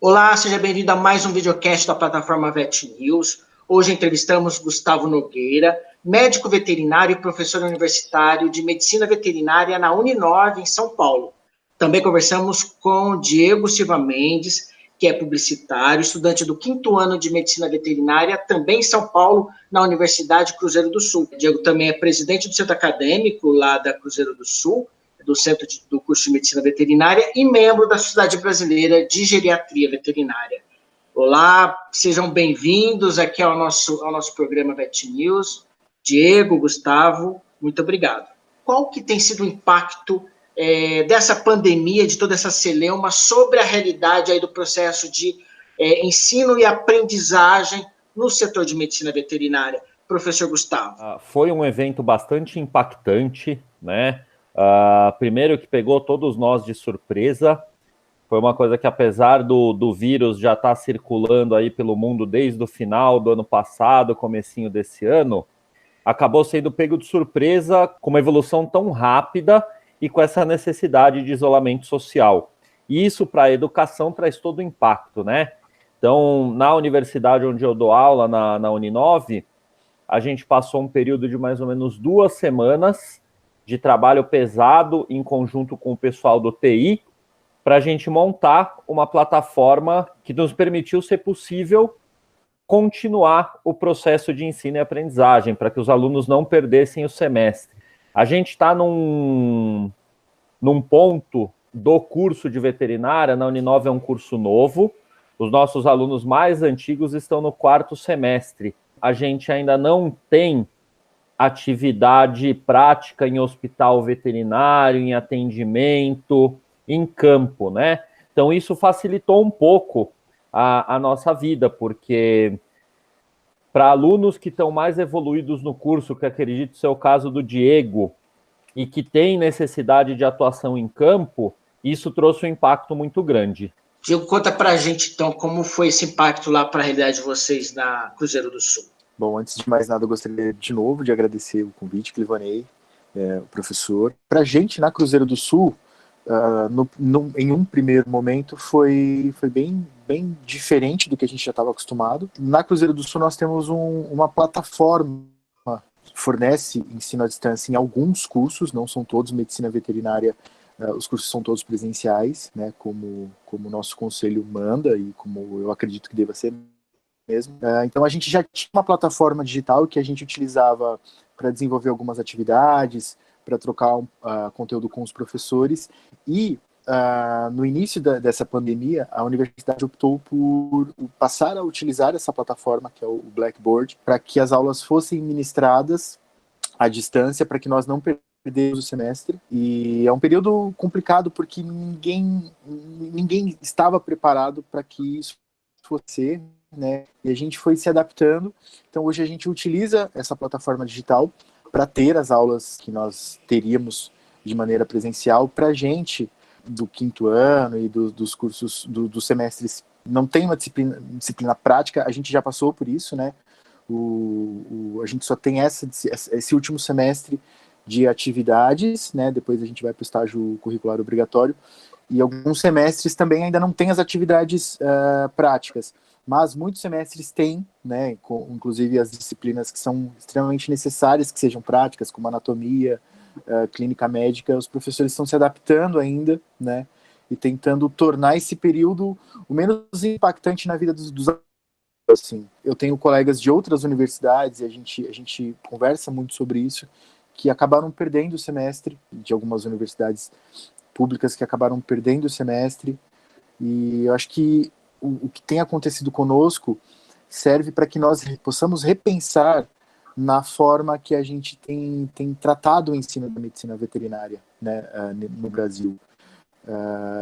Olá, seja bem-vindo a mais um videocast da plataforma Vet News. Hoje entrevistamos Gustavo Nogueira, médico veterinário e professor universitário de medicina veterinária na Uninove, em São Paulo. Também conversamos com Diego Silva Mendes, que é publicitário, estudante do 5º ano de medicina veterinária, também em São Paulo, na Universidade Cruzeiro do Sul. Diego também é presidente do centro acadêmico lá da Cruzeiro do Sul, do Centro do Curso de Medicina Veterinária e membro da Sociedade Brasileira de Geriatria Veterinária. Olá, sejam bem-vindos aqui ao nosso programa Vet News. Diego, Gustavo, muito obrigado. Qual que tem sido o impacto dessa pandemia, de toda essa celeuma, sobre a realidade aí do processo de ensino e aprendizagem no setor de medicina veterinária? Professor Gustavo. Foi um evento bastante impactante, né? Primeiro que pegou todos nós de surpresa, foi uma coisa que apesar do vírus já estar circulando aí pelo mundo desde o final do ano passado, comecinho desse ano, acabou sendo pego de surpresa com uma evolução tão rápida e com essa necessidade de isolamento social. E isso para a educação traz todo o impacto, né? Então, na universidade onde eu dou aula, na Uninove, a gente passou um período de mais ou menos 2 semanas de trabalho pesado em conjunto com o pessoal do TI para a gente montar uma plataforma que nos permitiu ser possível continuar o processo de ensino e aprendizagem, para que os alunos não perdessem o semestre. A gente está num ponto do curso de veterinária, na Uninove é um curso novo, os nossos alunos mais antigos estão no 4º semestre. A gente ainda não tem atividade prática em hospital veterinário, em atendimento, em campo, né? Então isso facilitou um pouco a nossa vida, porque para alunos que estão mais evoluídos no curso, que acredito ser o caso do Diego, e que tem necessidade de atuação em campo, isso trouxe um impacto muito grande. Diego, conta para a gente, então, como foi esse impacto lá para a realidade de vocês na Cruzeiro do Sul. Bom, antes de mais nada, eu gostaria de novo de agradecer o convite, Clivanei, o professor. Para a gente, na Cruzeiro do Sul, em um primeiro momento, foi bem diferente do que a gente já estava acostumado. Na Cruzeiro do Sul, nós temos uma plataforma que fornece ensino à distância em alguns cursos, não são todos medicina veterinária, os cursos são todos presenciais, né, como o nosso conselho manda e como eu acredito que deva ser mesmo. Então a gente já tinha uma plataforma digital que a gente utilizava para desenvolver algumas atividades, para trocar conteúdo com os professores e no início dessa pandemia a universidade optou por passar a utilizar essa plataforma, que é o Blackboard, para que as aulas fossem ministradas à distância, para que nós não perdemos o semestre. E é um período complicado porque ninguém estava preparado para que isso fosse, né? E a gente foi se adaptando. Então hoje a gente utiliza essa plataforma digital para ter as aulas que nós teríamos de maneira presencial. Para a gente do 5º ano e dos cursos dos semestres não tem uma disciplina prática, a gente já passou por isso, né? A gente só tem esse último semestre de atividades, né? Depois a gente vai para o estágio curricular obrigatório, e alguns semestres também ainda não tem as atividades práticas, mas muitos semestres têm, né? Inclusive as disciplinas que são extremamente necessárias que sejam práticas, como anatomia, clínica médica. Os professores estão se adaptando ainda, né? E tentando tornar esse período o menos impactante na vida dos alunos. Assim, eu tenho colegas de outras universidades e a gente conversa muito sobre isso, que acabaram perdendo o semestre, de algumas universidades públicas que acabaram perdendo o semestre, e eu acho que o que tem acontecido conosco serve para que nós possamos repensar na forma que a gente tem tratado o ensino da medicina veterinária, né, no Brasil.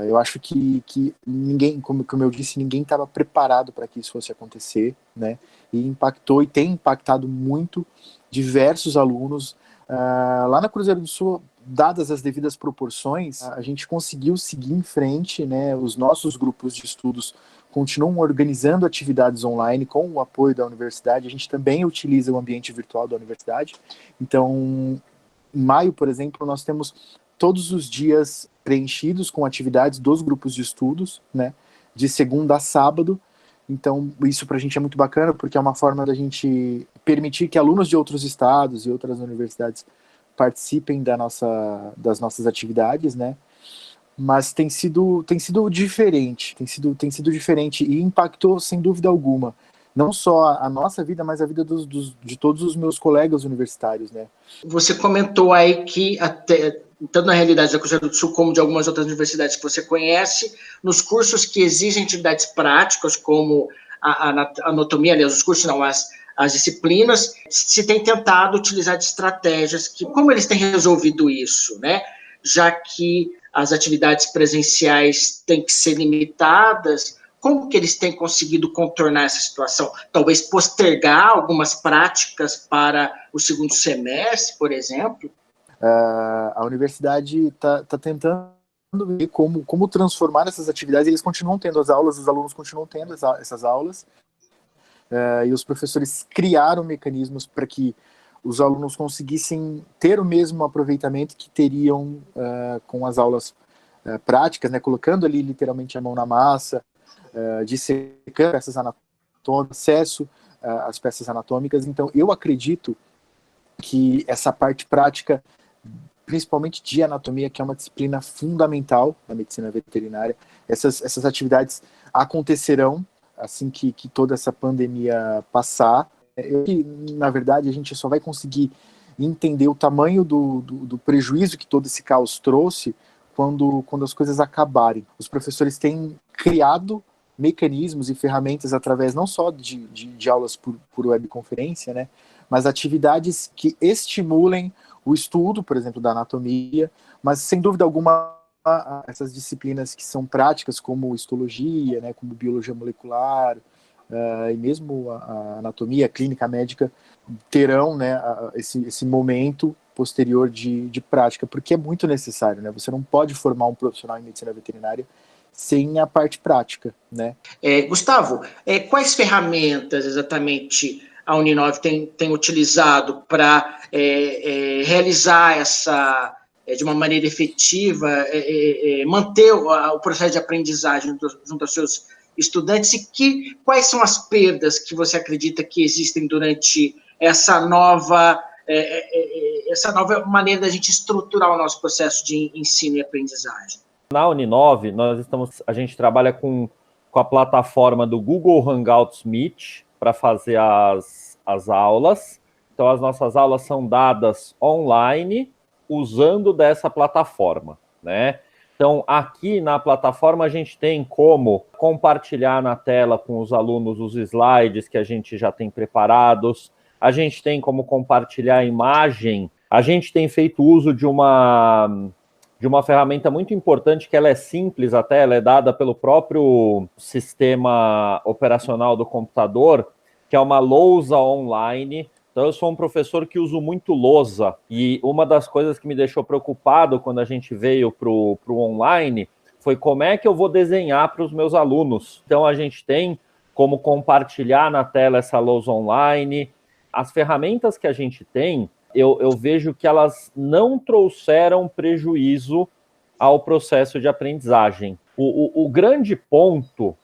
Eu acho que ninguém, como eu disse, ninguém estava preparado para que isso fosse acontecer, né, e impactou e tem impactado muito diversos alunos. Lá na Cruzeiro do Sul, dadas as devidas proporções, a gente conseguiu seguir em frente, né, os nossos grupos de estudos continuam organizando atividades online com o apoio da universidade. A gente também utiliza o ambiente virtual da universidade. Então, em maio, por exemplo, nós temos todos os dias preenchidos com atividades dos grupos de estudos, né? de segunda a sábado. Então, isso para a gente é muito bacana, porque é uma forma da gente permitir que alunos de outros estados e outras universidades participem das nossas atividades, né? Mas tem sido diferente, tem sido diferente e impactou sem dúvida alguma, não só a nossa vida, mas a vida de todos os meus colegas universitários, né? Você comentou aí que, tanto na realidade da Cruzeiro do Sul como de algumas outras universidades que você conhece, nos cursos que exigem atividades práticas, como a anatomia, aliás, os cursos não, as disciplinas, se tem tentado utilizar de estratégias que, como eles têm resolvido isso, né? Já que as atividades presenciais têm que ser limitadas, como que eles têm conseguido contornar essa situação? Talvez postergar algumas práticas para o segundo semestre, por exemplo? A universidade está tentando ver como transformar essas atividades. Eles continuam tendo as aulas, os alunos continuam tendo essas aulas, e os professores criaram mecanismos para que os alunos conseguissem ter o mesmo aproveitamento que teriam com as aulas práticas, né, colocando ali literalmente a mão na massa, dissecando peças anatômicas, acesso às peças anatômicas. Então, eu acredito que essa parte prática, principalmente de anatomia, que é uma disciplina fundamental na medicina veterinária, essas atividades acontecerão assim que toda essa pandemia passar. Na verdade, a gente só vai conseguir entender o tamanho do prejuízo que todo esse caos trouxe quando as coisas acabarem. Os professores têm criado mecanismos e ferramentas através não só de aulas por webconferência, né, mas atividades que estimulem o estudo, por exemplo, da anatomia, mas sem dúvida alguma essas disciplinas que são práticas, como histologia, né, como biologia molecular, e mesmo a anatomia, a clínica médica, terão, né, esse momento posterior de prática, porque é muito necessário, né? Você não pode formar um profissional em medicina veterinária sem a parte prática, né? Gustavo, quais ferramentas exatamente a Uninove tem utilizado para realizar essa, de uma maneira efetiva, manter o processo de aprendizagem junto aos seus estudantes, e quais são as perdas que você acredita que existem durante essa nova maneira da gente estruturar o nosso processo de ensino e aprendizagem? Na Uninove, a gente trabalha com a plataforma do Google Hangouts Meet para fazer as aulas. Então, as nossas aulas são dadas online usando dessa plataforma, né? Então, aqui na plataforma, a gente tem como compartilhar na tela com os alunos os slides que a gente já tem preparados, a gente tem como compartilhar a imagem, a gente tem feito uso de uma ferramenta muito importante, que ela é simples até, ela é dada pelo próprio sistema operacional do computador, que é uma lousa online. Então, eu sou um professor que uso muito lousa, e uma das coisas que me deixou preocupado quando a gente veio para o online foi como é que eu vou desenhar para os meus alunos. Então, a gente tem como compartilhar na tela essa lousa online. As ferramentas que a gente tem, eu vejo que elas não trouxeram prejuízo ao processo de aprendizagem. O grande ponto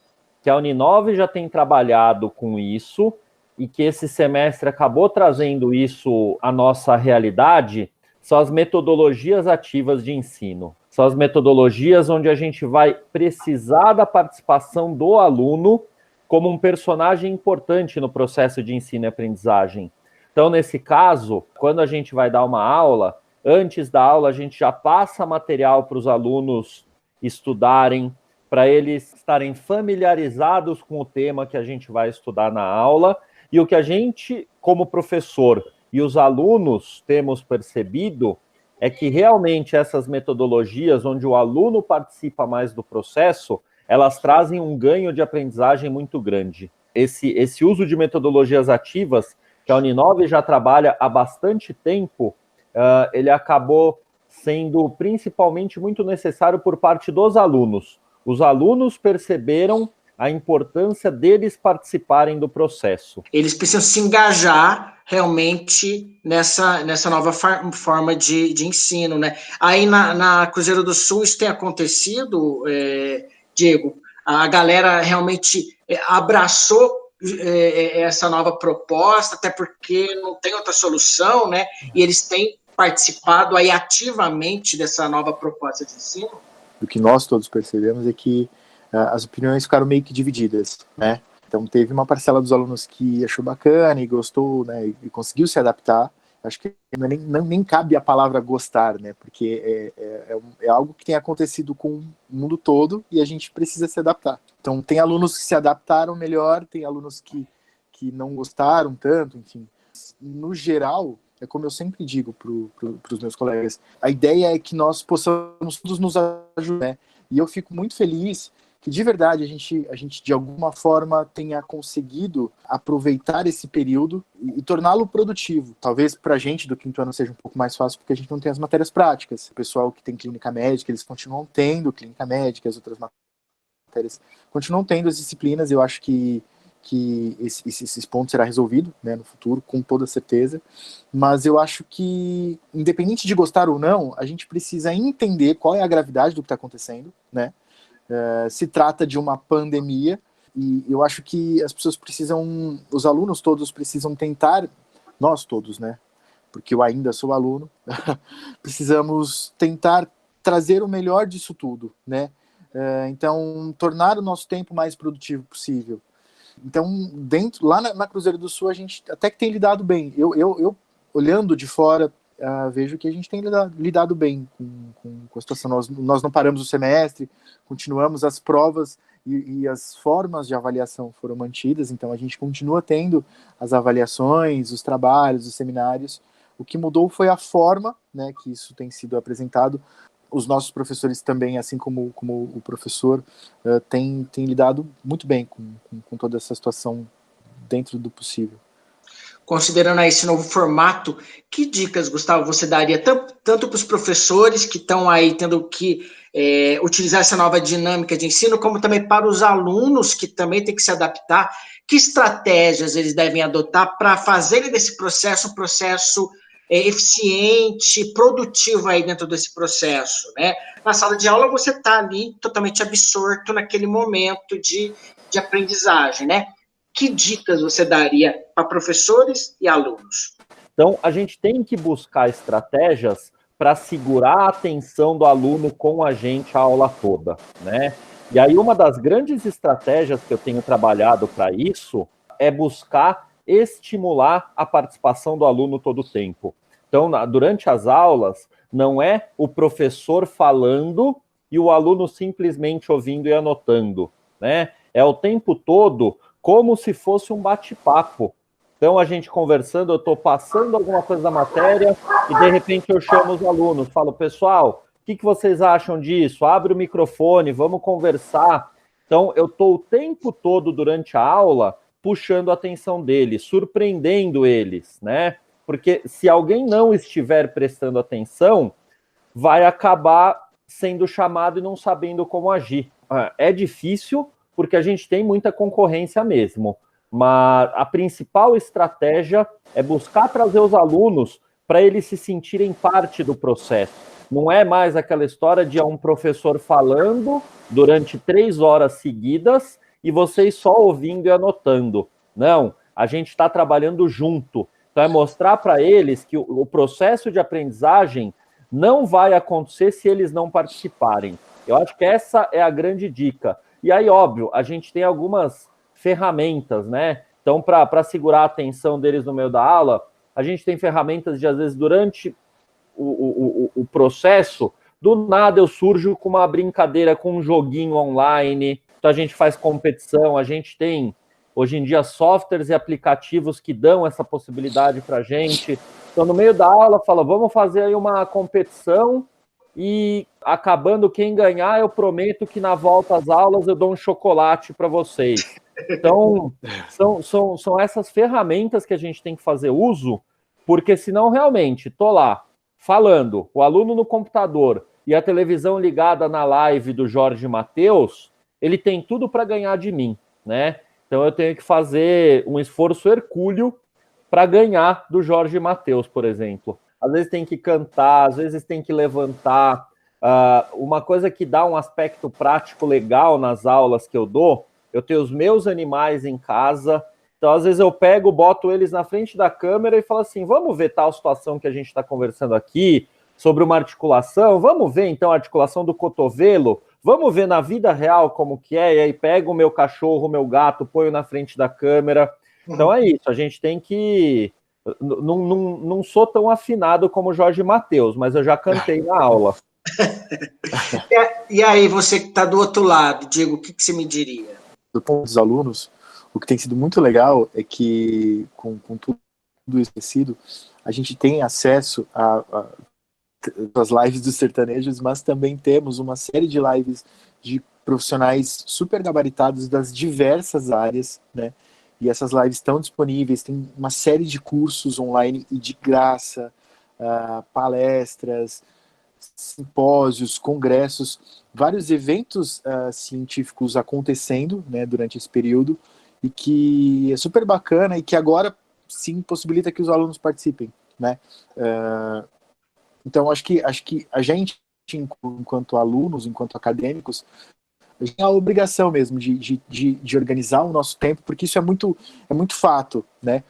que a Uninove já tem trabalhado com isso, e que esse semestre acabou trazendo isso à nossa realidade, são as metodologias ativas de ensino. São as metodologias onde a gente vai precisar da participação do aluno como um personagem importante no processo de ensino e aprendizagem. Então, nesse caso, quando a gente vai dar uma aula, antes da aula a gente já passa material para os alunos estudarem, para eles estarem familiarizados com o tema que a gente vai estudar na aula. E o que a gente, como professor, e os alunos temos percebido é que realmente essas metodologias, onde o aluno participa mais do processo, elas trazem um ganho de aprendizagem muito grande. Esse uso de metodologias ativas, que a Uninove já trabalha há bastante tempo, ele acabou sendo principalmente muito necessário por parte dos alunos. Os alunos perceberam a importância deles participarem do processo. Eles precisam se engajar realmente nessa nova forma de ensino, né? Aí na Cruzeiro do Sul isso tem acontecido, Diego? a galera realmente abraçou essa nova proposta, até porque não tem outra solução, né? E eles têm participado aí ativamente dessa nova proposta de ensino? O que nós todos percebemos é que as opiniões ficaram meio que divididas, né? Então teve uma parcela dos alunos que achou bacana e gostou, né, e conseguiu se adaptar. Acho que nem cabe a palavra gostar, né, porque é algo que tem acontecido com o mundo todo e a gente precisa se adaptar. Então tem alunos que se adaptaram melhor, tem alunos que não gostaram tanto, enfim. No geral, é como eu sempre digo para os meus colegas, a ideia é que nós possamos todos nos ajudar, né? E eu fico muito feliz que de verdade a gente de alguma forma tenha conseguido aproveitar esse período e torná-lo produtivo. Talvez para a gente do quinto ano seja um pouco mais fácil porque a gente não tem as matérias práticas. O pessoal que tem clínica médica, eles continuam tendo clínica médica, as outras matérias continuam tendo as disciplinas. Eu acho que esses pontos será resolvido, né, no futuro, com toda certeza. Mas eu acho que, independente de gostar ou não, a gente precisa entender qual é a gravidade do que está acontecendo, né? Se trata de uma pandemia e eu acho que as pessoas precisam, os alunos todos precisam tentar, nós todos, né, porque eu ainda sou aluno, precisamos tentar trazer o melhor disso tudo, né, então tornar o nosso tempo mais produtivo possível. Então, lá na Cruzeiro do Sul a gente até que tem lidado bem, eu olhando de fora, vejo que a gente tem lidado bem com a situação. Nós não paramos o semestre, continuamos as provas e as formas de avaliação foram mantidas, então a gente continua tendo as avaliações, os trabalhos, os seminários. O que mudou foi a forma, né, que isso tem sido apresentado. Os nossos professores também, assim como o professor, têm lidado muito bem com toda essa situação dentro do possível. Considerando aí esse novo formato, que dicas, Gustavo, você daria tanto para os professores que estão aí tendo que utilizar essa nova dinâmica de ensino, como também para os alunos que também têm que se adaptar? Que estratégias eles devem adotar para fazerem desse processo um processo eficiente, produtivo aí dentro desse processo, né? Na sala de aula você está ali totalmente absorto naquele momento de aprendizagem, né? Que dicas você daria para professores e alunos? Então, a gente tem que buscar estratégias para segurar a atenção do aluno com a gente a aula toda, né? E aí, uma das grandes estratégias que eu tenho trabalhado para isso é buscar estimular a participação do aluno todo o tempo. Então, durante as aulas, não é o professor falando e o aluno simplesmente ouvindo e anotando, né? É o tempo todo como se fosse um bate-papo. Então, a gente conversando, eu estou passando alguma coisa da matéria e, de repente, eu chamo os alunos, falo, pessoal, o que vocês acham disso? Abre o microfone, vamos conversar. Então, eu estou o tempo todo, durante a aula, puxando a atenção deles, surpreendendo eles, né? Porque se alguém não estiver prestando atenção, vai acabar sendo chamado e não sabendo como agir. É difícil, porque a gente tem muita concorrência mesmo. Mas a principal estratégia é buscar trazer os alunos para eles se sentirem parte do processo. Não é mais aquela história de um professor falando durante 3 horas seguidas e vocês só ouvindo e anotando. Não, a gente está trabalhando junto. Então é mostrar para eles que o processo de aprendizagem não vai acontecer se eles não participarem. Eu acho que essa é a grande dica. E aí, óbvio, a gente tem algumas ferramentas, né? Então, para segurar a atenção deles no meio da aula, a gente tem ferramentas de, às vezes, durante o processo, do nada eu surjo com uma brincadeira, com um joguinho online, então a gente faz competição, a gente tem, hoje em dia, softwares e aplicativos que dão essa possibilidade para a gente. Então, no meio da aula, fala, vamos fazer aí uma competição e acabando quem ganhar, eu prometo que na volta às aulas eu dou um chocolate para vocês. Então, são essas ferramentas que a gente tem que fazer uso, porque senão realmente, tô lá, falando, o aluno no computador e a televisão ligada na live do Jorge Mateus, ele tem tudo para ganhar de mim, né? Então eu tenho que fazer um esforço hercúleo para ganhar do Jorge Mateus, por exemplo. Às vezes tem que cantar, às vezes tem que levantar, uma coisa que dá um aspecto prático legal nas aulas que eu dou, eu tenho os meus animais em casa, então às vezes eu pego, boto eles na frente da câmera e falo assim, vamos ver tal situação que a gente está conversando aqui, sobre uma articulação, vamos ver então a articulação do cotovelo, vamos ver na vida real como que é, e aí pego o meu cachorro, o meu gato, ponho na frente da câmera. Então é isso, a gente tem que... Não sou tão afinado como o Jorge Mateus, mas eu já cantei na aula. E aí, você que está do outro lado, Diego, o que você me diria? Do ponto dos alunos, o que tem sido muito legal é que, com tudo esquecido, a gente tem acesso às lives dos sertanejos, mas também temos uma série de lives de profissionais super gabaritados das diversas áreas, né? E essas lives estão disponíveis, tem uma série de cursos online e de graça, palestras, simpósios, congressos, vários eventos científicos acontecendo, né, durante esse período, e que é super bacana e que agora sim possibilita que os alunos participem, né? Então acho que a gente, enquanto alunos, enquanto acadêmicos, a gente tem a obrigação mesmo de organizar o nosso tempo, porque isso é muito fato, né?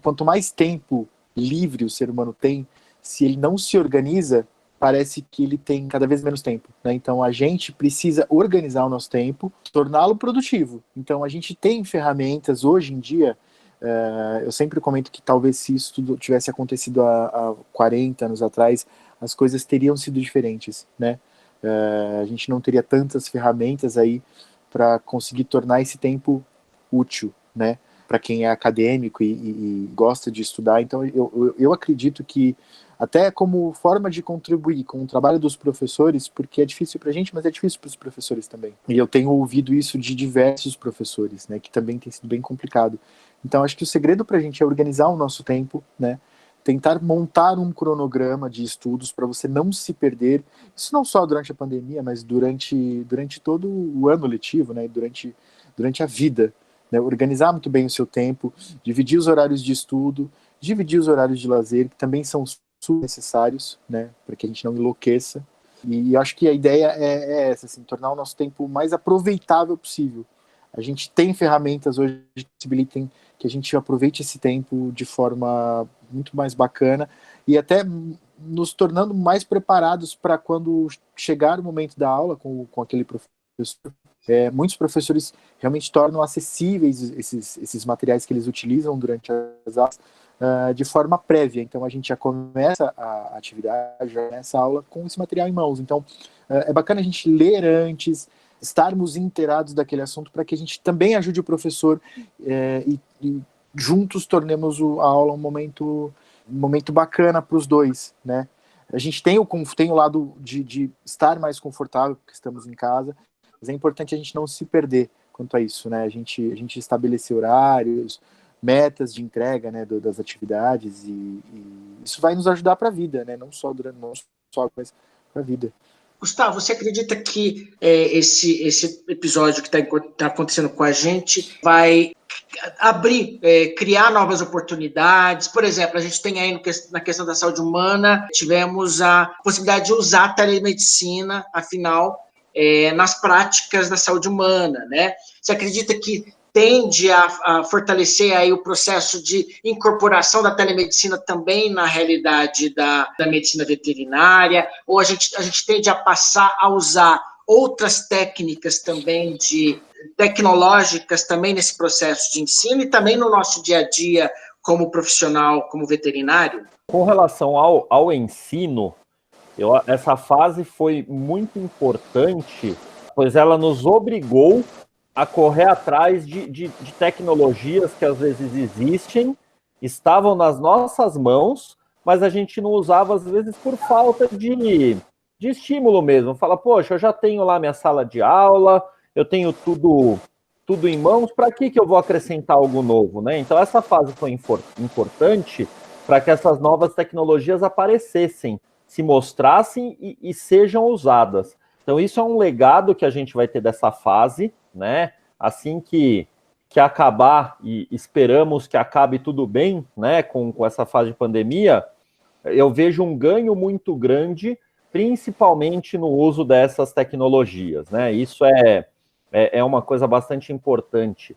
Quanto mais tempo livre o ser humano tem, se ele não se organiza, parece que ele tem cada vez menos tempo, né? Então a gente precisa organizar o nosso tempo, torná-lo produtivo. Então a gente tem ferramentas hoje em dia. Eu sempre comento que talvez se isso tudo tivesse acontecido há 40 anos atrás, as coisas teriam sido diferentes, né? A gente não teria tantas ferramentas aí para conseguir tornar esse tempo útil, né? Para quem é acadêmico e gosta de estudar. Então eu acredito que até como forma de contribuir com o trabalho dos professores, porque é difícil para a gente, mas é difícil para os professores também. E eu tenho ouvido isso de diversos professores, né? Que também tem sido bem complicado. Então acho que o segredo para a gente é organizar o nosso tempo, né? Tentar montar um cronograma de estudos para você não se perder. Isso não só durante a pandemia, mas durante todo o ano letivo, né? Durante a vida. Né? Organizar muito bem o seu tempo, dividir os horários de estudo, dividir os horários de lazer, que também são super necessários, né? Para que a gente não enlouqueça. E acho que a ideia é essa, assim, tornar o nosso tempo o mais aproveitável possível. A gente tem ferramentas hoje que possibilitem que a gente aproveite esse tempo de forma muito mais bacana e até nos tornando mais preparados para quando chegar o momento da aula com aquele professor. Muitos professores realmente tornam acessíveis esses materiais que eles utilizam durante as aulas de forma prévia. Então a gente já começa a atividade, já começa a aula com esse material em mãos. Então é bacana a gente ler antes, estarmos inteirados daquele assunto para que a gente também ajude o professor e juntos tornemos a aula um momento bacana para os dois, né? A gente tem o lado de estar mais confortável porque estamos em casa, mas é importante a gente não se perder quanto a isso, né? A gente estabelecer horários, metas de entrega, né, das atividades e isso vai nos ajudar para a vida, né? Não só mas para a vida. Gustavo, você acredita que esse episódio que está acontecendo com a gente vai abrir, criar novas oportunidades? Por exemplo, a gente tem aí na questão da saúde humana, tivemos a possibilidade de usar a telemedicina, afinal, nas práticas da saúde humana, né? Você acredita que tende a fortalecer aí o processo de incorporação da telemedicina também na realidade da medicina veterinária, ou a gente tende a passar a usar outras técnicas também tecnológicas também nesse processo de ensino e também no nosso dia a dia como profissional, como veterinário? Com relação ao ensino, essa fase foi muito importante, pois ela nos obrigou a correr atrás de tecnologias que às vezes existem, estavam nas nossas mãos, mas a gente não usava às vezes por falta de estímulo mesmo. Fala, poxa, eu já tenho lá minha sala de aula, eu tenho tudo em mãos, para que eu vou acrescentar algo novo, né? Então essa fase foi importante para que essas novas tecnologias aparecessem, se mostrassem e sejam usadas. Então isso é um legado que a gente vai ter dessa fase, né? Assim que acabar, e esperamos que acabe tudo bem, né? Com essa fase de pandemia, eu vejo um ganho muito grande principalmente no uso dessas tecnologias, né? Isso é uma coisa bastante importante.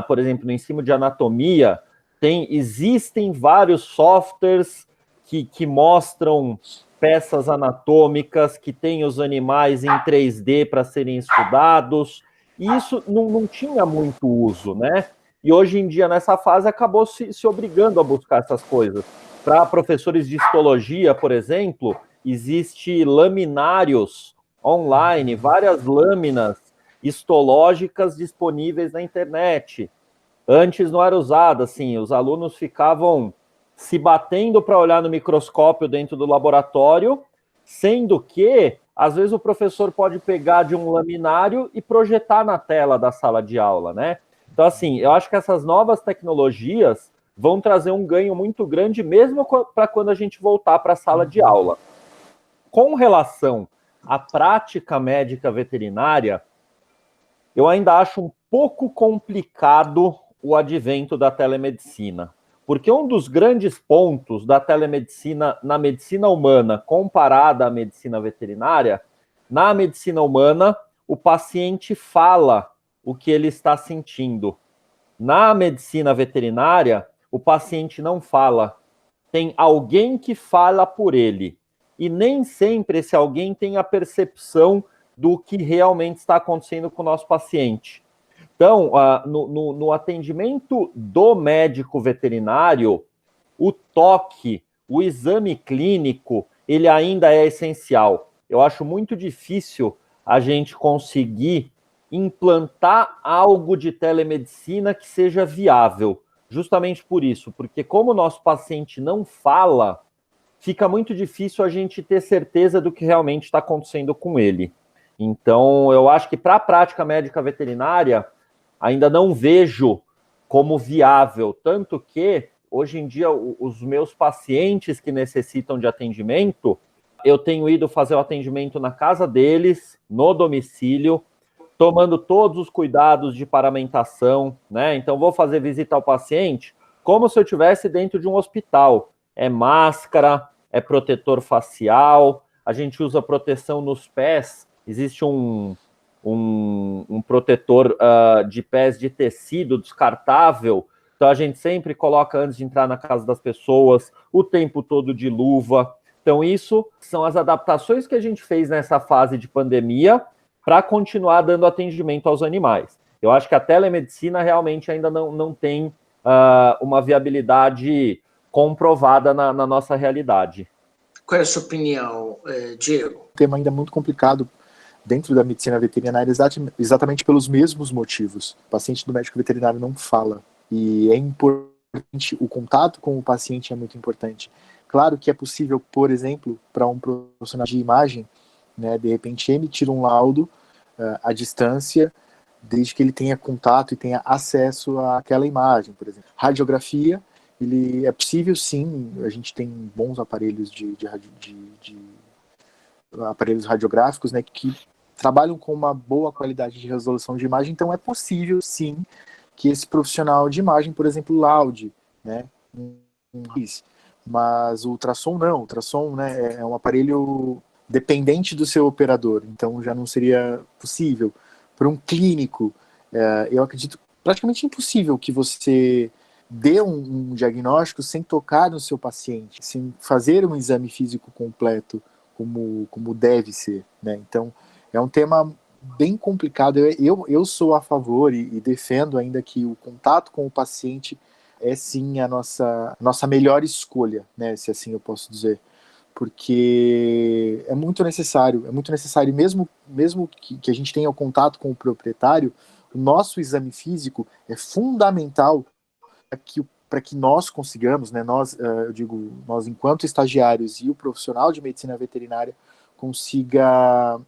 Por exemplo, no ensino de anatomia, existem vários softwares que mostram peças anatômicas, que têm os animais em 3D para serem estudados, e isso não tinha muito uso, né? E hoje em dia, nessa fase, acabou se obrigando a buscar essas coisas. Para professores de histologia, por exemplo, existe laminários online, várias lâminas histológicas disponíveis na internet. Antes não era usado, assim, os alunos ficavam se batendo para olhar no microscópio dentro do laboratório, sendo que, às vezes, o professor pode pegar de um laminário e projetar na tela da sala de aula, né? Então, assim, eu acho que essas novas tecnologias vão trazer um ganho muito grande, mesmo para quando a gente voltar para a sala de aula. Com relação à prática médica veterinária, eu ainda acho um pouco complicado o advento da telemedicina, porque um dos grandes pontos da telemedicina na medicina humana comparada à medicina veterinária, na medicina humana, o paciente fala o que ele está sentindo. Na medicina veterinária, o paciente não fala. Tem alguém que fala por ele. E nem sempre esse alguém tem a percepção do que realmente está acontecendo com o nosso paciente. Então, no atendimento do médico veterinário, o toque, o exame clínico, ele ainda é essencial. Eu acho muito difícil a gente conseguir implantar algo de telemedicina que seja viável, justamente por isso, porque como o nosso paciente não fala, fica muito difícil a gente ter certeza do que realmente está acontecendo com ele. Então, eu acho que para a prática médica veterinária, ainda não vejo como viável, tanto que, hoje em dia, os meus pacientes que necessitam de atendimento, eu tenho ido fazer o atendimento na casa deles, no domicílio, tomando todos os cuidados de paramentação, né? Então, vou fazer visita ao paciente como se eu estivesse dentro de um hospital. É máscara, é protetor facial, a gente usa proteção nos pés, existe um protetor de pés de tecido descartável, então a gente sempre coloca antes de entrar na casa das pessoas, o tempo todo de luva. Então isso são as adaptações que a gente fez nessa fase de pandemia para continuar dando atendimento aos animais. Eu acho que a telemedicina realmente ainda não tem uma viabilidade comprovada na nossa realidade. Qual é a sua opinião, Diego? Um tema ainda muito complicado dentro da medicina veterinária, exatamente pelos mesmos motivos. O paciente do médico veterinário não fala. E é importante, o contato com o paciente é muito importante. Claro que é possível, por exemplo, para um profissional de imagem, né, de repente emitir um laudo à distância, desde que ele tenha contato e tenha acesso àquela imagem, por exemplo. Radiografia, é possível sim, a gente tem bons aparelhos aparelhos radiográficos, né, que trabalham com uma boa qualidade de resolução de imagem, então é possível sim que esse profissional de imagem, por exemplo, laude, né, mas o ultrassom não, o ultrassom, né, é um aparelho dependente do seu operador, então já não seria possível. Para um clínico, eu acredito praticamente impossível que você dê um diagnóstico sem tocar no seu paciente, sem fazer um exame físico completo como deve ser, né? Então, é um tema bem complicado. Eu sou a favor e defendo ainda que o contato com o paciente é sim a nossa melhor escolha, né? Se assim eu posso dizer, porque é muito necessário mesmo que a gente tenha o contato com o proprietário, o nosso exame físico é fundamental para que nós consigamos, né, eu digo, nós enquanto estagiários e o profissional de medicina veterinária consiga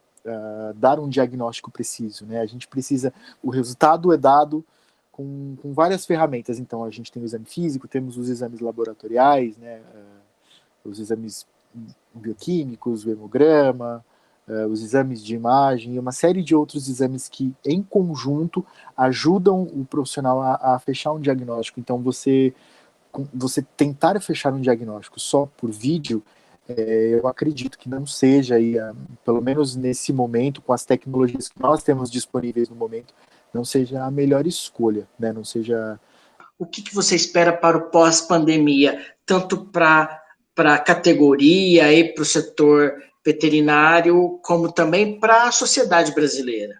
dar um diagnóstico preciso, né? A gente precisa, o resultado é dado com várias ferramentas, então a gente tem o exame físico, temos os exames laboratoriais, né, os exames bioquímicos, o hemograma, os exames de imagem e uma série de outros exames que, em conjunto, ajudam o profissional a fechar um diagnóstico. Então, você tentar fechar um diagnóstico só por vídeo eu acredito que não seja, aí, pelo menos nesse momento, com as tecnologias que nós temos disponíveis no momento, não seja a melhor escolha, né? Não seja... O que você espera para o pós-pandemia, tanto para a categoria e para o setor veterinário, como também para a sociedade brasileira?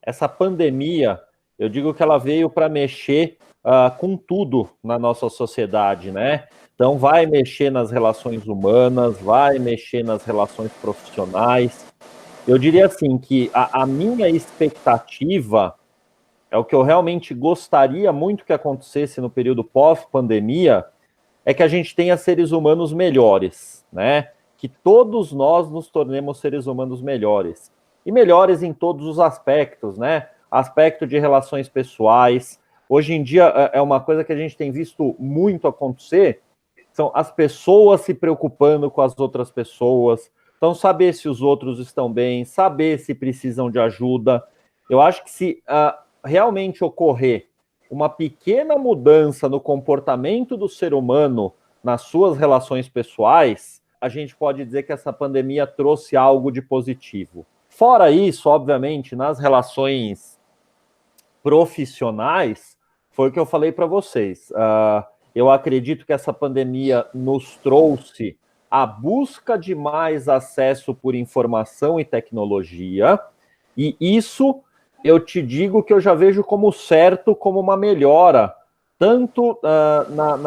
Essa pandemia, eu digo que ela veio para mexer com tudo na nossa sociedade, né? Então vai mexer nas relações humanas, vai mexer nas relações profissionais. Eu diria assim que a minha expectativa é o que eu realmente gostaria muito que acontecesse no período pós-pandemia, é que a gente tenha seres humanos melhores, né? Que todos nós nos tornemos seres humanos melhores. E melhores em todos os aspectos, né? Aspecto de relações pessoais. Hoje em dia é uma coisa que a gente tem visto muito acontecer, são as pessoas se preocupando com as outras pessoas. Então, saber se os outros estão bem, saber se precisam de ajuda. Eu acho que se realmente ocorrer uma pequena mudança no comportamento do ser humano nas suas relações pessoais, a gente pode dizer que essa pandemia trouxe algo de positivo. Fora isso, obviamente, nas relações profissionais, foi o que eu falei para vocês. Eu acredito que essa pandemia nos trouxe a busca de mais acesso por informação e tecnologia, e isso eu te digo que eu já vejo como certo, como uma melhora, tanto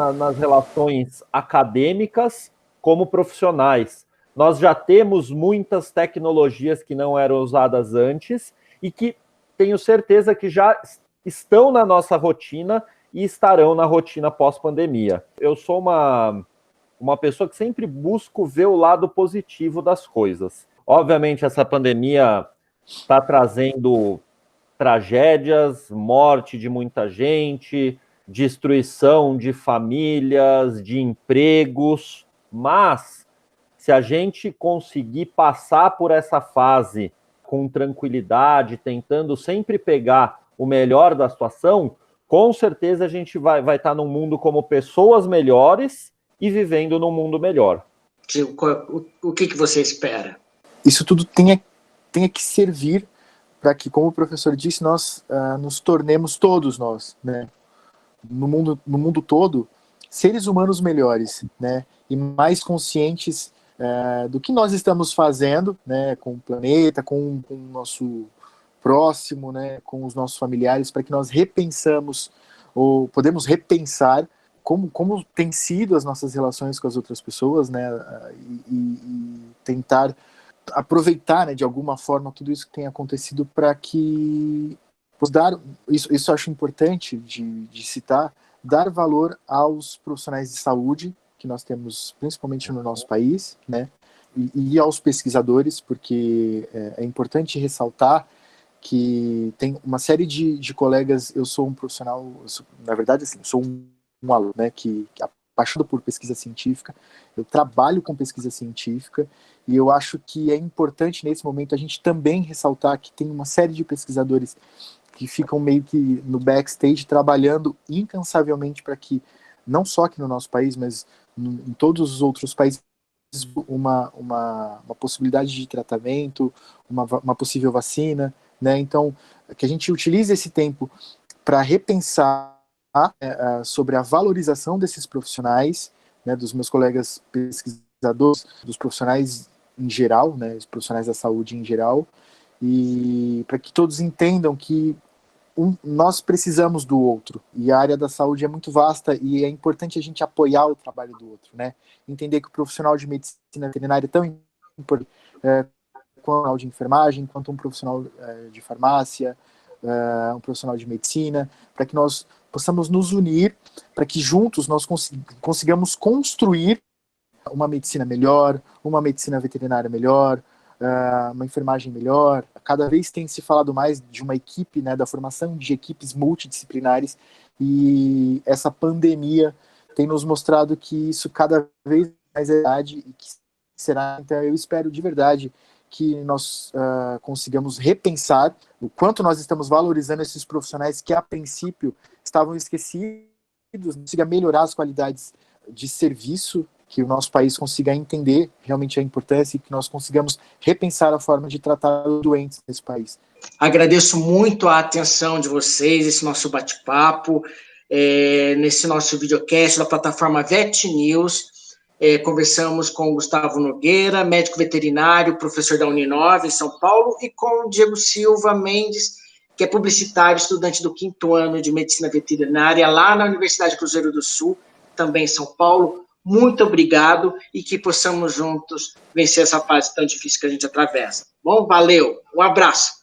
nas relações acadêmicas como profissionais. Nós já temos muitas tecnologias que não eram usadas antes e que tenho certeza que já estão na nossa rotina e estarão na rotina pós-pandemia. Eu sou uma pessoa que sempre busco ver o lado positivo das coisas. Obviamente, essa pandemia está trazendo tragédias, morte de muita gente, destruição de famílias, de empregos, mas se a gente conseguir passar por essa fase com tranquilidade, tentando sempre pegar o melhor da situação, com certeza a gente vai estar num mundo como pessoas melhores e vivendo num mundo melhor. O que você espera? Isso tudo tenha que servir para que, como o professor disse, nós nos tornemos todos nós, né, no mundo todo, seres humanos melhores, né, e mais conscientes do que nós estamos fazendo, né, com o planeta, com o nosso próximo, né, com os nossos familiares, para que nós repensamos, ou podemos repensar como tem sido as nossas relações com as outras pessoas, né, e tentar aproveitar, né, de alguma forma tudo isso que tem acontecido para que dar isso eu acho importante de citar, dar valor aos profissionais de saúde que nós temos principalmente no nosso país, né, e aos pesquisadores, porque é importante ressaltar que tem uma série de colegas. Eu sou um profissional, na verdade, assim, sou um aluno, né, que apaixonado por pesquisa científica, eu trabalho com pesquisa científica, e eu acho que é importante nesse momento a gente também ressaltar que tem uma série de pesquisadores que ficam meio que no backstage trabalhando incansavelmente para que, não só aqui no nosso país, mas em todos os outros países, uma possibilidade de tratamento, uma possível vacina, né? Então, que a gente utilize esse tempo para repensar sobre a valorização desses profissionais, né, dos meus colegas pesquisadores, dos profissionais em geral, né, os profissionais da saúde em geral, e para que todos entendam que nós precisamos do outro, e a área da saúde é muito vasta e é importante a gente apoiar o trabalho do outro, né? Entender que o profissional de medicina veterinária é tão importante quanto um profissional de enfermagem, quanto um profissional de farmácia, um profissional de medicina, para que nós possamos nos unir, para que juntos nós consigamos construir uma medicina melhor, uma medicina veterinária melhor, uma enfermagem melhor. Cada vez tem se falado mais de uma equipe, né, da formação de equipes multidisciplinares, e essa pandemia tem nos mostrado que isso cada vez mais é verdade e que será. Então eu espero de verdade que nós consigamos repensar o quanto nós estamos valorizando esses profissionais que a princípio estavam esquecidos, consiga melhorar as qualidades de serviço que o nosso país consiga entender realmente a importância e que nós consigamos repensar a forma de tratar os doentes nesse país. Agradeço muito a atenção de vocês, esse nosso bate-papo, nesse nosso videocast da plataforma Vet News. Conversamos com o Gustavo Nogueira, médico veterinário, professor da Uninove, em São Paulo, e com o Diego Silva Mendes, que é publicitário, estudante do 5º ano de Medicina Veterinária, lá na Universidade Cruzeiro do Sul, também em São Paulo. Muito obrigado e que possamos juntos vencer essa fase tão difícil que a gente atravessa. Bom, valeu, um abraço.